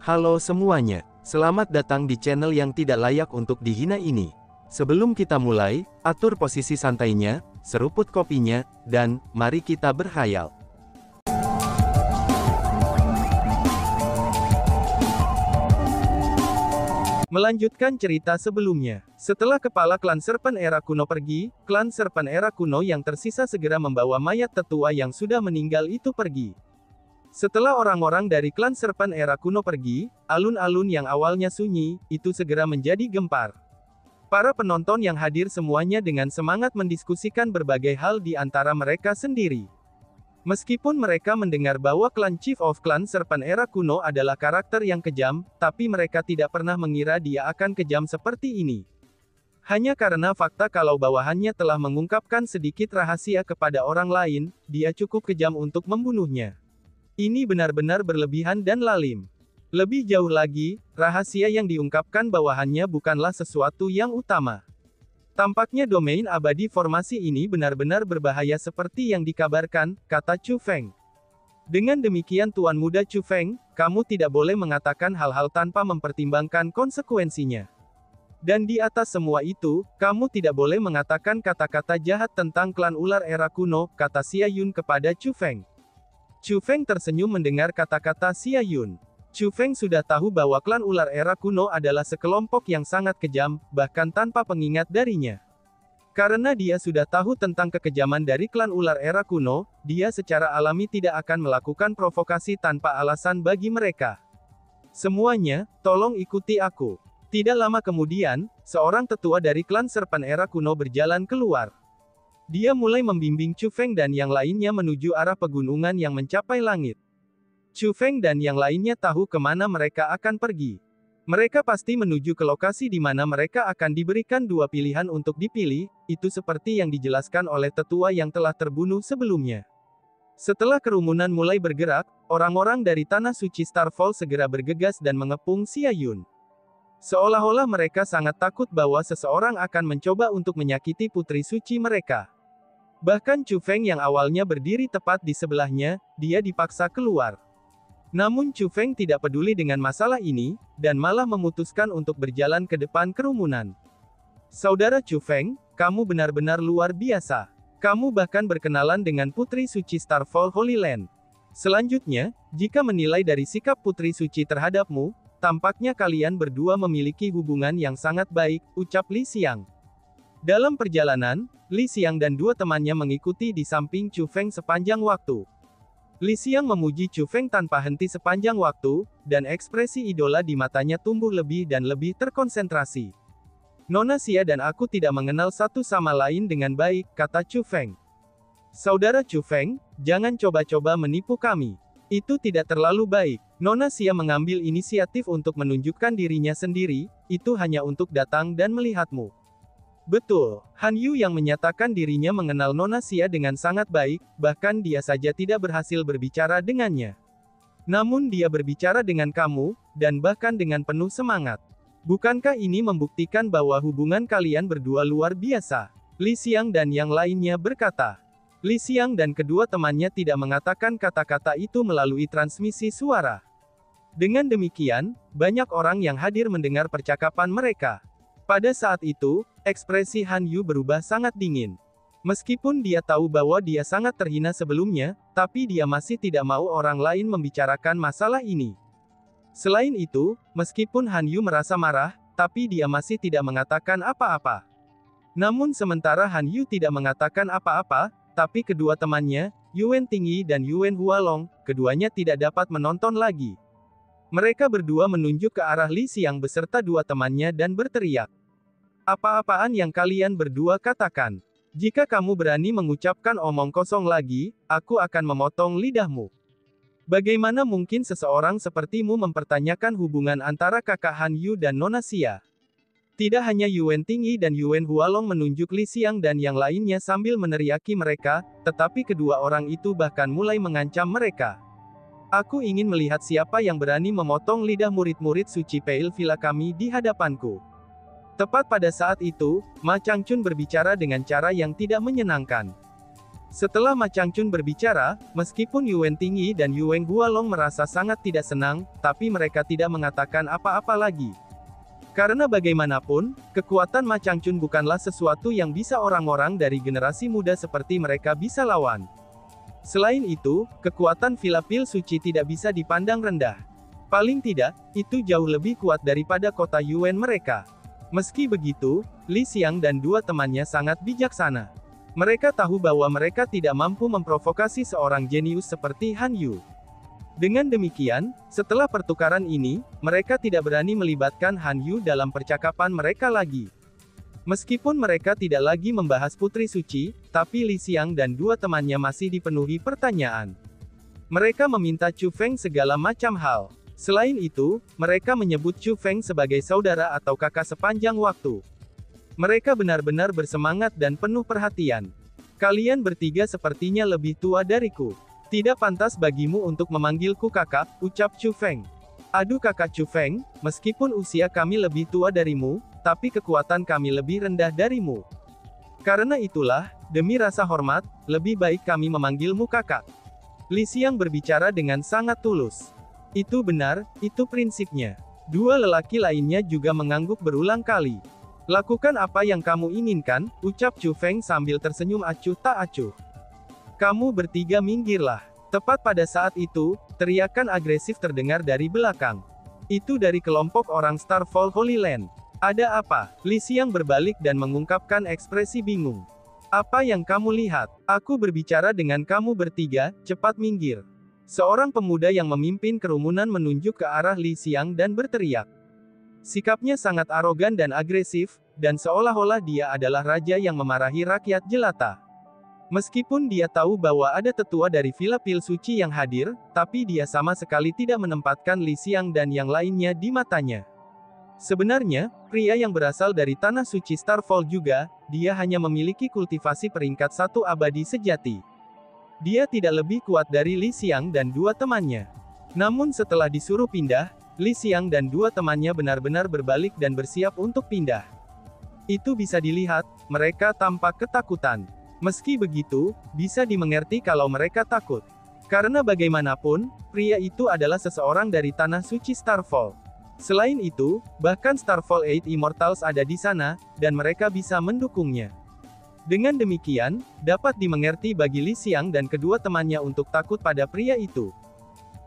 Halo semuanya, selamat datang di channel yang tidak layak untuk dihina ini. Sebelum kita mulai, atur posisi santainya, seruput kopinya, dan mari kita berkhayal. Melanjutkan cerita sebelumnya, setelah kepala klan Serpent Era Kuno pergi, klan Serpent Era Kuno yang tersisa segera membawa mayat tetua yang sudah meninggal itu pergi. Setelah orang-orang dari klan Serpent Era Kuno pergi, alun-alun yang awalnya sunyi, itu segera menjadi gempar. Para penonton yang hadir semuanya dengan semangat mendiskusikan berbagai hal di antara mereka sendiri. Meskipun mereka mendengar bahwa klan Chief of Clan Serpent Era Kuno adalah karakter yang kejam, tapi mereka tidak pernah mengira dia akan kejam seperti ini. Hanya karena fakta kalau bawahannya telah mengungkapkan sedikit rahasia kepada orang lain, dia cukup kejam untuk membunuhnya. Ini benar-benar berlebihan dan lalim. Lebih jauh lagi, rahasia yang diungkapkan bawahannya bukanlah sesuatu yang utama. Tampaknya domain abadi formasi ini benar-benar berbahaya seperti yang dikabarkan, kata Chu Feng. Dengan demikian Tuan Muda Chu Feng, kamu tidak boleh mengatakan hal-hal tanpa mempertimbangkan konsekuensinya. Dan di atas semua itu, kamu tidak boleh mengatakan kata-kata jahat tentang klan ular era kuno, kata Xia Yun kepada Chu Feng. Chu Feng tersenyum mendengar kata-kata Xia Yun. Chu Feng sudah tahu bahwa klan ular era kuno adalah sekelompok yang sangat kejam, bahkan tanpa pengingat darinya. Karena dia sudah tahu tentang kekejaman dari klan ular era kuno, dia secara alami tidak akan melakukan provokasi tanpa alasan bagi mereka. Semuanya, tolong ikuti aku. Tidak lama kemudian, seorang tetua dari klan Serpent Era Kuno berjalan keluar. Dia mulai membimbing Chu Feng dan yang lainnya menuju arah pegunungan yang mencapai langit. Chu Feng dan yang lainnya tahu kemana mereka akan pergi. Mereka pasti menuju ke lokasi di mana mereka akan diberikan dua pilihan untuk dipilih, itu seperti yang dijelaskan oleh tetua yang telah terbunuh sebelumnya. Setelah kerumunan mulai bergerak, orang-orang dari Tanah Suci Starfall segera bergegas dan mengepung Xia Yun. Seolah-olah mereka sangat takut bahwa seseorang akan mencoba untuk menyakiti putri suci mereka. Bahkan Chu Feng yang awalnya berdiri tepat di sebelahnya, dia dipaksa keluar. Namun Chu Feng tidak peduli dengan masalah ini, dan malah memutuskan untuk berjalan ke depan kerumunan. Saudara Chu Feng, kamu benar-benar luar biasa. Kamu bahkan berkenalan dengan Putri Suci Starfall Holy Land. Selanjutnya, jika menilai dari sikap Putri Suci terhadapmu, tampaknya kalian berdua memiliki hubungan yang sangat baik, ucap Li Xiang. Dalam perjalanan, Li Xiang dan dua temannya mengikuti di samping Chu Feng sepanjang waktu. Li Xiang memuji Chu Feng tanpa henti sepanjang waktu, dan ekspresi idola di matanya tumbuh lebih dan lebih terkonsentrasi. Nona Xia dan aku tidak mengenal satu sama lain dengan baik, kata Chu Feng. Saudara Chu Feng, jangan coba-coba menipu kami. Itu tidak terlalu baik. Nona Xia mengambil inisiatif untuk menunjukkan dirinya sendiri, itu hanya untuk datang dan melihatmu. Betul, Han Yu yang menyatakan dirinya mengenal Nona Xia dengan sangat baik, bahkan dia saja tidak berhasil berbicara dengannya. Namun dia berbicara dengan kamu, dan bahkan dengan penuh semangat. Bukankah ini membuktikan bahwa hubungan kalian berdua luar biasa? Li Xiang dan yang lainnya berkata. Li Xiang dan kedua temannya tidak mengatakan kata-kata itu melalui transmisi suara. Dengan demikian, banyak orang yang hadir mendengar percakapan mereka. Pada saat itu, ekspresi Han Yu berubah sangat dingin. Meskipun dia tahu bahwa dia sangat terhina sebelumnya, tapi dia masih tidak mau orang lain membicarakan masalah ini. Selain itu, meskipun Han Yu merasa marah, tapi dia masih tidak mengatakan apa-apa. Namun sementara Han Yu tidak mengatakan apa-apa, tapi kedua temannya, Yuan Tingyi dan Yuan Hualong, keduanya tidak dapat menonton lagi. Mereka berdua menunjuk ke arah Li Xiang beserta dua temannya dan berteriak. Apa-apaan yang kalian berdua katakan? Jika kamu berani mengucapkan omong kosong lagi, aku akan memotong lidahmu. Bagaimana mungkin seseorang sepertimu mempertanyakan hubungan antara kakak Han Yu dan Nona Xia? Tidak hanya Yuan Tingyi dan Yuan Hualong menunjuk Li Xiang dan yang lainnya sambil meneriaki mereka, tetapi kedua orang itu bahkan mulai mengancam mereka. Aku ingin melihat siapa yang berani memotong lidah murid-murid suci Peil Villa kami di hadapanku. Tepat pada saat itu, Ma Changchun berbicara dengan cara yang tidak menyenangkan. Setelah Ma Changchun berbicara, meskipun Yuan Tingyi dan Yuan Guolong merasa sangat tidak senang, tapi mereka tidak mengatakan apa-apa lagi. Karena bagaimanapun, kekuatan Ma Changchun bukanlah sesuatu yang bisa orang-orang dari generasi muda seperti mereka bisa lawan. Selain itu, kekuatan Villa Pil Suci tidak bisa dipandang rendah. Paling tidak, itu jauh lebih kuat daripada kota Yuan mereka. Meski begitu, Li Xiang dan dua temannya sangat bijaksana. Mereka tahu bahwa mereka tidak mampu memprovokasi seorang jenius seperti Han Yu. Dengan demikian, setelah pertukaran ini, mereka tidak berani melibatkan Han Yu dalam percakapan mereka lagi. Meskipun mereka tidak lagi membahas Putri Suci, tapi Li Xiang dan dua temannya masih dipenuhi pertanyaan. Mereka meminta Chu Feng segala macam hal. Selain itu, mereka menyebut Chu Feng sebagai saudara atau kakak sepanjang waktu. Mereka benar-benar bersemangat dan penuh perhatian. Kalian bertiga sepertinya lebih tua dariku. Tidak pantas bagimu untuk memanggilku kakak, ucap Chu Feng. Aduh kakak Chu Feng, meskipun usia kami lebih tua darimu, tapi kekuatan kami lebih rendah darimu. Karena itulah, demi rasa hormat, lebih baik kami memanggilmu kakak. Li Xiang berbicara dengan sangat tulus. Itu benar, itu prinsipnya. Dua lelaki lainnya juga mengangguk berulang kali. Lakukan apa yang kamu inginkan, ucap Chu Feng sambil tersenyum acuh tak acuh. Kamu bertiga minggirlah. Tepat pada saat itu, teriakan agresif terdengar dari belakang. Itu dari kelompok orang Starfall Holy Land. Ada apa? Li Xiang berbalik dan mengungkapkan ekspresi bingung. Apa yang kamu lihat? Aku berbicara dengan kamu bertiga, cepat minggir. Seorang pemuda yang memimpin kerumunan menunjuk ke arah Li Xiang dan berteriak. Sikapnya sangat arogan dan agresif, dan seolah-olah dia adalah raja yang memarahi rakyat jelata. Meskipun dia tahu bahwa ada tetua dari Villa Pil Suci yang hadir, tapi dia sama sekali tidak menempatkan Li Xiang dan yang lainnya di matanya. Sebenarnya, pria yang berasal dari tanah suci Starfall juga, dia hanya memiliki kultivasi peringkat 1 abadi sejati. Dia tidak lebih kuat dari Li Xiang dan dua temannya. Namun setelah disuruh pindah, Li Xiang dan dua temannya benar-benar berbalik dan bersiap untuk pindah. Itu bisa dilihat, mereka tampak ketakutan. Meski begitu, bisa dimengerti kalau mereka takut. Karena bagaimanapun, pria itu adalah seseorang dari tanah suci Starfall. Selain itu, bahkan Starfall 8 Immortals ada di sana, dan mereka bisa mendukungnya. Dengan demikian, dapat dimengerti bagi Li Xiang dan kedua temannya untuk takut pada pria itu.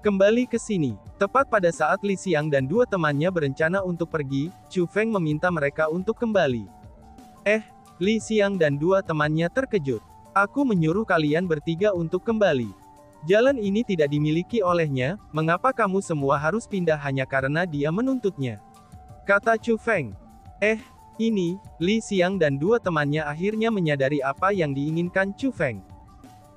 Kembali ke sini. Tepat pada saat Li Xiang dan dua temannya berencana untuk pergi, Chu Feng meminta mereka untuk kembali. Li Xiang dan dua temannya terkejut. Aku menyuruh kalian bertiga untuk kembali. Jalan ini tidak dimiliki olehnya, mengapa kamu semua harus pindah hanya karena dia menuntutnya? Kata Chu Feng. Ini, Li Xiang dan dua temannya akhirnya menyadari apa yang diinginkan Chu Feng.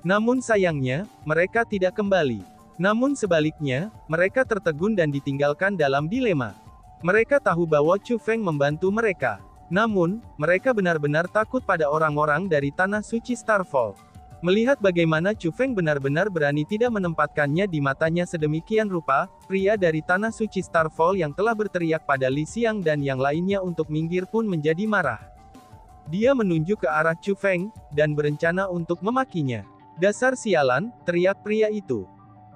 Namun sayangnya, mereka tidak kembali. Namun sebaliknya, mereka tertegun dan ditinggalkan dalam dilema. Mereka tahu bahwa Chu Feng membantu mereka. Namun, mereka benar-benar takut pada orang-orang dari tanah suci Starfall. Melihat bagaimana Chu Feng benar-benar berani tidak menempatkannya di matanya sedemikian rupa, pria dari tanah suci Starfall yang telah berteriak pada Li Xiang dan yang lainnya untuk minggir pun menjadi marah. Dia menunjuk ke arah Chu Feng, dan berencana untuk memakinya. Dasar sialan, teriak pria itu.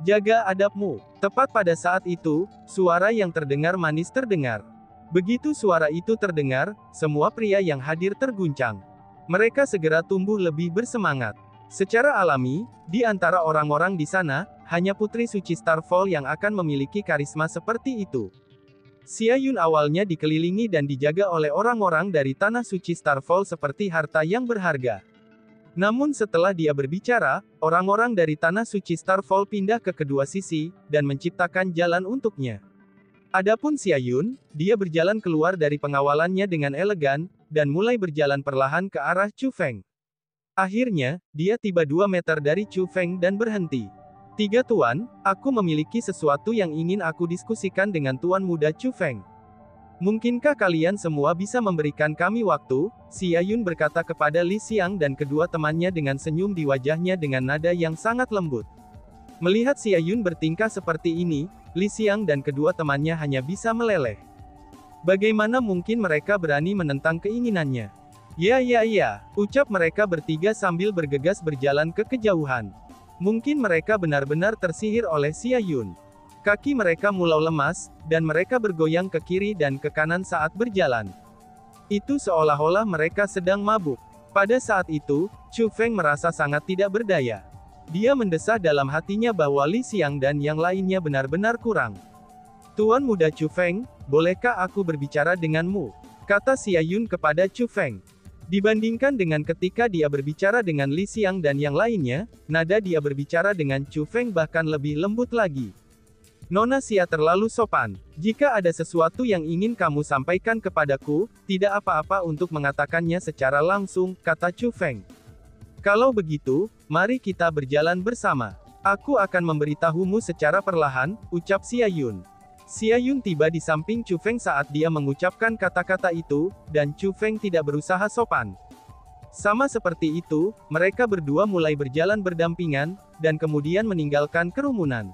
Jaga adabmu. Tepat pada saat itu, suara yang terdengar manis terdengar. Begitu suara itu terdengar, semua pria yang hadir terguncang. Mereka segera tumbuh lebih bersemangat. Secara alami, di antara orang-orang di sana, hanya Putri Suci Starfall yang akan memiliki karisma seperti itu. Xia Yun awalnya dikelilingi dan dijaga oleh orang-orang dari tanah suci Starfall seperti harta yang berharga. Namun setelah dia berbicara, orang-orang dari tanah suci Starfall pindah ke kedua sisi, dan menciptakan jalan untuknya. Adapun Xia Yun, dia berjalan keluar dari pengawalannya dengan elegan, dan mulai berjalan perlahan ke arah Chu Feng. Akhirnya, dia tiba 2 meter dari Chu Feng dan berhenti. "Tiga Tuan, aku memiliki sesuatu yang ingin aku diskusikan dengan Tuan Muda Chu Feng. Mungkinkah kalian semua bisa memberikan kami waktu?" Xia Yun berkata kepada Li Xiang dan kedua temannya dengan senyum di wajahnya dengan nada yang sangat lembut. Melihat Xia Yun bertingkah seperti ini, Li Xiang dan kedua temannya hanya bisa meleleh. Bagaimana mungkin mereka berani menentang keinginannya? Ya, ucap mereka bertiga sambil bergegas berjalan ke kejauhan. Mungkin mereka benar-benar tersihir oleh Xia Yun. Kaki mereka mulai lemas, dan mereka bergoyang ke kiri dan ke kanan saat berjalan. Itu seolah-olah mereka sedang mabuk. Pada saat itu, Chu Feng merasa sangat tidak berdaya. Dia mendesah dalam hatinya bahwa Li Xiang dan yang lainnya benar-benar kurang. Tuan muda Chu Feng, bolehkah aku berbicara denganmu? Kata Xia Yun kepada Chu Feng. Dibandingkan dengan ketika dia berbicara dengan Li Xiang dan yang lainnya, nada dia berbicara dengan Chu Feng bahkan lebih lembut lagi. Nona Xia terlalu sopan. Jika ada sesuatu yang ingin kamu sampaikan kepadaku, tidak apa-apa untuk mengatakannya secara langsung, kata Chu Feng. Kalau begitu, mari kita berjalan bersama. Aku akan memberitahumu secara perlahan, ucap Xia Yun. Xia Yun tiba di samping Chu Feng saat dia mengucapkan kata-kata itu, dan Chu Feng tidak berusaha sopan. Sama seperti itu, mereka berdua mulai berjalan berdampingan, dan kemudian meninggalkan kerumunan.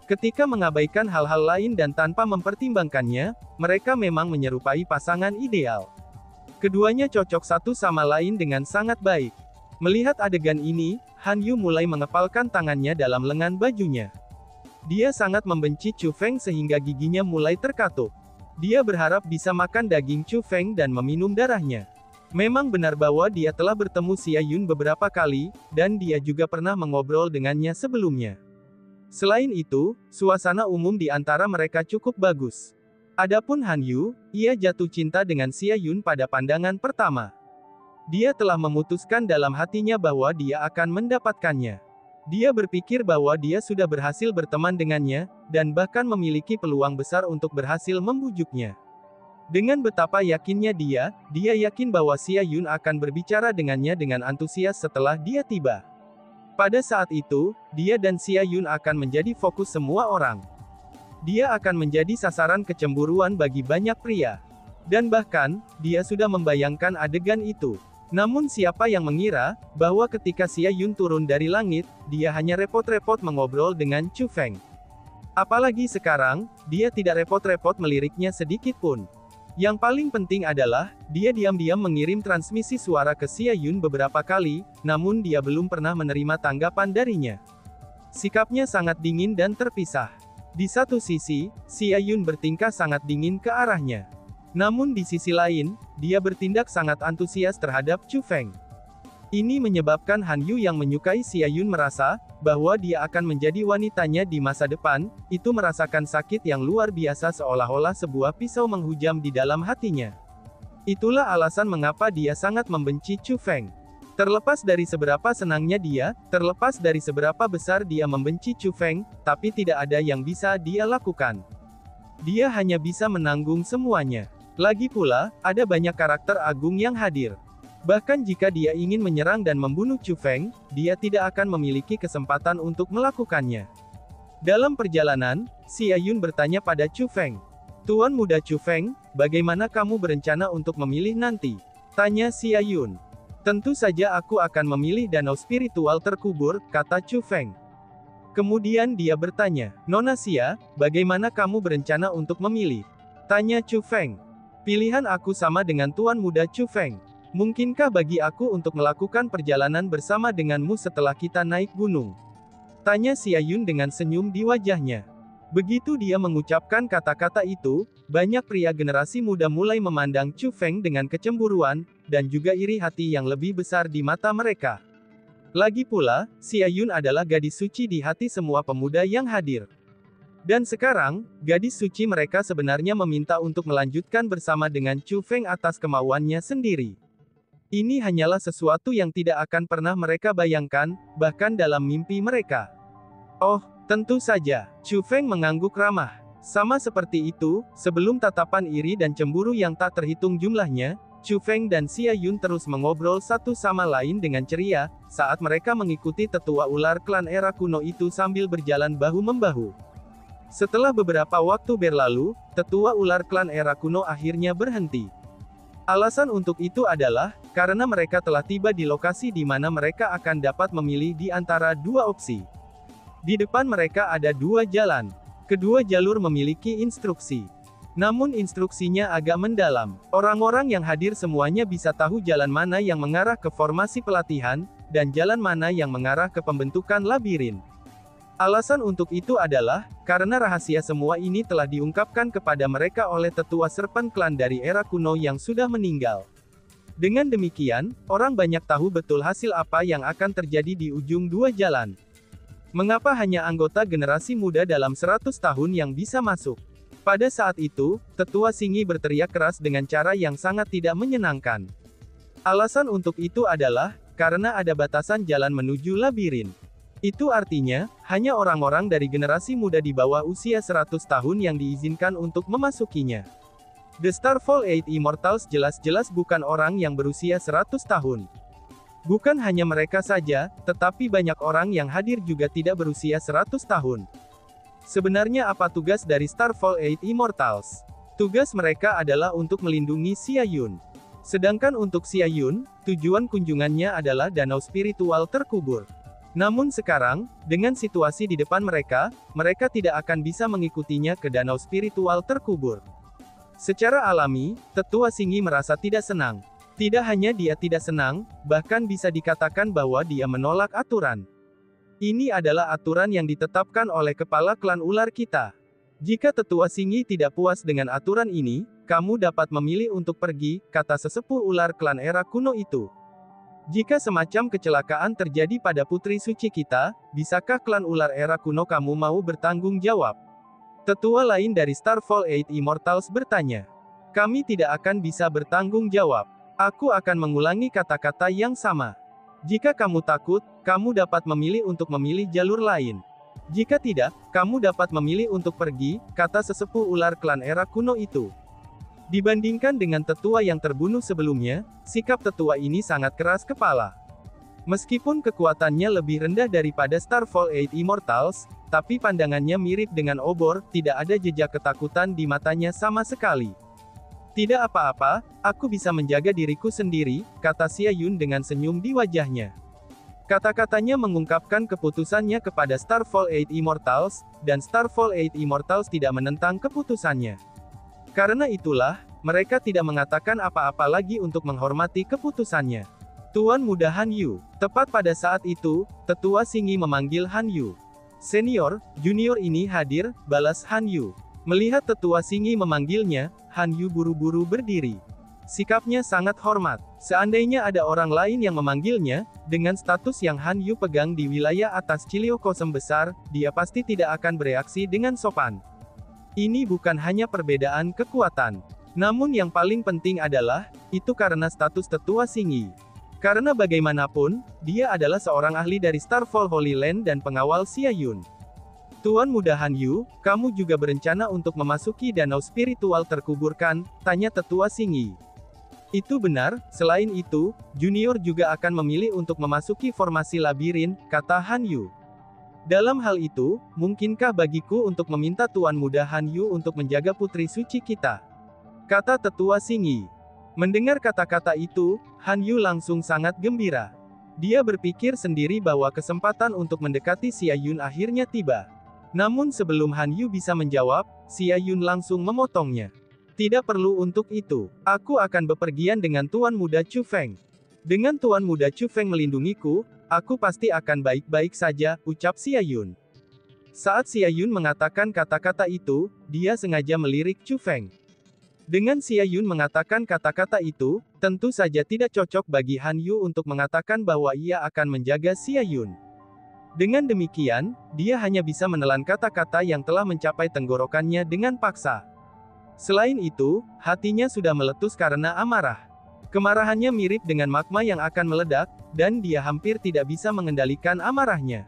Ketika mengabaikan hal-hal lain dan tanpa mempertimbangkannya, mereka memang menyerupai pasangan ideal. Keduanya cocok satu sama lain dengan sangat baik. Melihat adegan ini, Han Yu mulai mengepalkan tangannya dalam lengan bajunya. Dia sangat membenci Chu Feng sehingga giginya mulai terkatup. Dia berharap bisa makan daging Chu Feng dan meminum darahnya. Memang benar bahwa dia telah bertemu Xia Yun beberapa kali, dan dia juga pernah mengobrol dengannya sebelumnya. Selain itu, suasana umum di antara mereka cukup bagus. Adapun Han Yu, ia jatuh cinta dengan Xia Yun pada pandangan pertama. Dia telah memutuskan dalam hatinya bahwa dia akan mendapatkannya. Dia berpikir bahwa dia sudah berhasil berteman dengannya, dan bahkan memiliki peluang besar untuk berhasil membujuknya. Dengan betapa yakinnya dia yakin bahwa Xia Yun akan berbicara dengannya dengan antusias setelah dia tiba. Pada saat itu, dia dan Xia Yun akan menjadi fokus semua orang. Dia akan menjadi sasaran kecemburuan bagi banyak pria. Dan bahkan, dia sudah membayangkan adegan itu. Namun siapa yang mengira, bahwa ketika Xia Yun turun dari langit, dia hanya repot-repot mengobrol dengan Chu Feng. Apalagi sekarang, dia tidak repot-repot meliriknya sedikit pun. Yang paling penting adalah, dia diam-diam mengirim transmisi suara ke Xia Yun beberapa kali, namun dia belum pernah menerima tanggapan darinya. Sikapnya sangat dingin dan terpisah. Di satu sisi, Xia Yun bertingkah sangat dingin ke arahnya. Namun di sisi lain, dia bertindak sangat antusias terhadap Chu Feng. Ini menyebabkan Han Yu yang menyukai Xia Yun merasa, bahwa dia akan menjadi wanitanya di masa depan, itu merasakan sakit yang luar biasa seolah-olah sebuah pisau menghujam di dalam hatinya. Itulah alasan mengapa dia sangat membenci Chu Feng. Terlepas dari seberapa senangnya dia, terlepas dari seberapa besar dia membenci Chu Feng, tapi tidak ada yang bisa dia lakukan. Dia hanya bisa menanggung semuanya. Lagi pula, ada banyak karakter agung yang hadir. Bahkan jika dia ingin menyerang dan membunuh Chu Feng, dia tidak akan memiliki kesempatan untuk melakukannya. Dalam perjalanan, Xia Yun bertanya pada Chu Feng. Tuan muda Chu Feng, bagaimana kamu berencana untuk memilih nanti? Tanya Xia Yun. Tentu saja aku akan memilih danau spiritual terkubur, kata Chu Feng. Kemudian dia bertanya, Nona Xia, bagaimana kamu berencana untuk memilih? Tanya Chu Feng. Pilihan aku sama dengan Tuan muda Chu Feng. Mungkinkah bagi aku untuk melakukan perjalanan bersama denganmu setelah kita naik gunung? Tanya Xia Yun dengan senyum di wajahnya. Begitu dia mengucapkan kata-kata itu, banyak pria generasi muda mulai memandang Chu Feng dengan kecemburuan, dan juga iri hati yang lebih besar di mata mereka. Lagi pula, Xia Yun adalah gadis suci di hati semua pemuda yang hadir. Dan sekarang, gadis suci mereka sebenarnya meminta untuk melanjutkan bersama dengan Chu Feng atas kemauannya sendiri. Ini hanyalah sesuatu yang tidak akan pernah mereka bayangkan, bahkan dalam mimpi mereka. Oh, tentu saja, Chu Feng mengangguk ramah. Sama seperti itu, sebelum tatapan iri dan cemburu yang tak terhitung jumlahnya, Chu Feng dan Xia Yun terus mengobrol satu sama lain dengan ceria, saat mereka mengikuti tetua ular klan era kuno itu sambil berjalan bahu-membahu. Setelah beberapa waktu berlalu, tetua ular klan era kuno akhirnya berhenti. Alasan untuk itu adalah, karena mereka telah tiba di lokasi di mana mereka akan dapat memilih di antara dua opsi. Di depan mereka ada dua jalan. Kedua jalur memiliki instruksi. Namun instruksinya agak mendalam. Orang-orang yang hadir semuanya bisa tahu jalan mana yang mengarah ke formasi pelatihan, dan jalan mana yang mengarah ke pembentukan labirin. Alasan untuk itu adalah, karena rahasia semua ini telah diungkapkan kepada mereka oleh tetua Serpent Clan dari era kuno yang sudah meninggal. Dengan demikian, orang banyak tahu betul hasil apa yang akan terjadi di ujung dua jalan. Mengapa hanya anggota generasi muda dalam 100 tahun yang bisa masuk? Pada saat itu, tetua Singi berteriak keras dengan cara yang sangat tidak menyenangkan. Alasan untuk itu adalah, karena ada batasan jalan menuju labirin. Itu artinya, hanya orang-orang dari generasi muda di bawah usia 100 tahun yang diizinkan untuk memasukinya. The Starfall 8 Immortals jelas-jelas bukan orang yang berusia 100 tahun. Bukan hanya mereka saja, tetapi banyak orang yang hadir juga tidak berusia 100 tahun. Sebenarnya apa tugas dari Starfall 8 Immortals? Tugas mereka adalah untuk melindungi Xia Yun. Sedangkan untuk Xia Yun, tujuan kunjungannya adalah danau spiritual terkubur. Namun sekarang, dengan situasi di depan mereka tidak akan bisa mengikutinya ke danau spiritual terkubur. Secara alami, tetua Singi merasa tidak senang. Tidak hanya dia tidak senang, bahkan bisa dikatakan bahwa dia menolak aturan. Ini adalah aturan yang ditetapkan oleh kepala klan ular kita. Jika tetua Singi tidak puas dengan aturan ini, kamu dapat memilih untuk pergi, kata sesepuh ular klan era kuno itu. Jika semacam kecelakaan terjadi pada putri suci kita, bisakah klan ular era kuno kamu mau bertanggung jawab? Tetua lain dari Starfall 8 Immortals bertanya. Kami tidak akan bisa bertanggung jawab. Aku akan mengulangi kata-kata yang sama. Jika kamu takut, kamu dapat memilih untuk memilih jalur lain. Jika tidak, kamu dapat memilih untuk pergi, kata sesepuh ular klan era kuno itu. Dibandingkan dengan tetua yang terbunuh sebelumnya, sikap tetua ini sangat keras kepala. Meskipun kekuatannya lebih rendah daripada Starfall 8 Immortals, tapi pandangannya mirip dengan obor, tidak ada jejak ketakutan di matanya sama sekali. Tidak apa-apa, aku bisa menjaga diriku sendiri, kata Xia Yun dengan senyum di wajahnya. Kata-katanya mengungkapkan keputusannya kepada Starfall 8 Immortals, dan Starfall 8 Immortals tidak menentang keputusannya. Karena itulah, mereka tidak mengatakan apa-apa lagi untuk menghormati keputusannya. Tuan Muda Han Yu. Tepat pada saat itu, tetua Singi memanggil Han Yu. Senior, junior ini hadir, balas Han Yu. Melihat tetua Singi memanggilnya, Han Yu buru-buru berdiri. Sikapnya sangat hormat. Seandainya ada orang lain yang memanggilnya, dengan status yang Han Yu pegang di wilayah atas Cilio Kosem besar, dia pasti tidak akan bereaksi dengan sopan. Ini bukan hanya perbedaan kekuatan. Namun yang paling penting adalah, itu karena status tetua Singi. Karena bagaimanapun, dia adalah seorang ahli dari Starfall Holy Land dan pengawal Xia Yun. Tuan Muda Han Yu, kamu juga berencana untuk memasuki danau spiritual terkuburkan, tanya tetua Singi. Itu benar, selain itu, junior juga akan memilih untuk memasuki formasi labirin, kata Han Yu. Dalam hal itu, mungkinkah bagiku untuk meminta Tuan Muda Han Yu untuk menjaga putri suci kita? Kata tetua Singi. Mendengar kata-kata itu, Han Yu langsung sangat gembira. Dia berpikir sendiri bahwa kesempatan untuk mendekati Xia Yun akhirnya tiba. Namun sebelum Han Yu bisa menjawab, Xia Yun langsung memotongnya. Tidak perlu untuk itu. Aku akan bepergian dengan Tuan Muda Chu Feng. Dengan Tuan Muda Chu Feng melindungiku, aku pasti akan baik-baik saja, ucap Xia Yun. Saat Xia Yun mengatakan kata-kata itu, dia sengaja melirik Chu Feng. Dengan Xia Yun mengatakan kata-kata itu, tentu saja tidak cocok bagi Han Yu untuk mengatakan bahwa ia akan menjaga Xia Yun. Dengan demikian, dia hanya bisa menelan kata-kata yang telah mencapai tenggorokannya dengan paksa. Selain itu, hatinya sudah meletus karena amarah. Kemarahannya mirip dengan magma yang akan meledak, dan dia hampir tidak bisa mengendalikan amarahnya.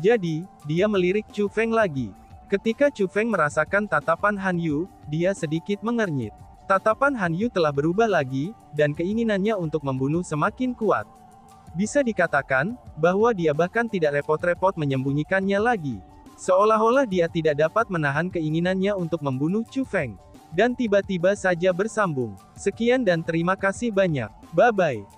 Jadi, dia melirik Chu Feng lagi. Ketika Chu Feng merasakan tatapan Han Yu, dia sedikit mengernyit. Tatapan Han Yu telah berubah lagi, dan keinginannya untuk membunuh semakin kuat. Bisa dikatakan, bahwa dia bahkan tidak repot-repot menyembunyikannya lagi. Seolah-olah dia tidak dapat menahan keinginannya untuk membunuh Chu Feng. Dan tiba-tiba saja bersambung. Sekian dan terima kasih banyak. Bye-bye.